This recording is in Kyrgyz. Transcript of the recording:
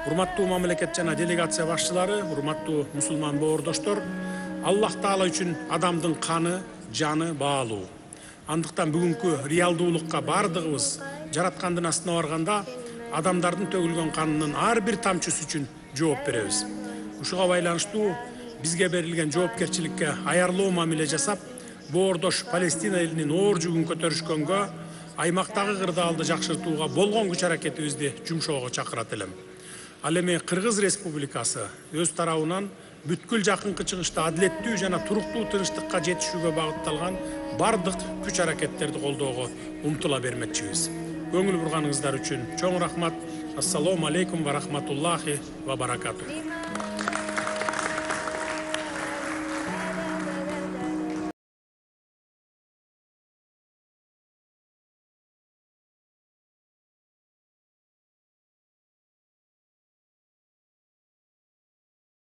Урматтуу мамлекет жана делегация башчылары, урматтуу мусулман боордоштор, Аллах Таала үчүн адамдын каны, жаны баалуу. Андыктан бүгүнкү реалдуулукка бардыгыбыз жараткандын астына барганда адамдардын төгүлгөн канынын ар бир тамчысы үчүн жооп беребиз. Ушуга байланыштуу бизге берилген жоопкерчиликке аярлуу мамиле жасап, боордош Палестина элинин оор жүгүн көтөрүшкөнгө, аймактагы кырдаалды жакшыртууга болгон күч аракетибизди жумшоого чакырат элем. Ал эми Кыргыз Республикасы өз тарабынан бүткүл жакынкы чыгышта адилеттүү жана туруктуу тынчтыкка жетишүүгө багытталган бардык күч аракеттерди колдоого умтула бермекчибиз. Көңүл бурганыңыздар үчүн чоң рахмат. Ассаламу алейкум ва рахматуллахи ва баракатух.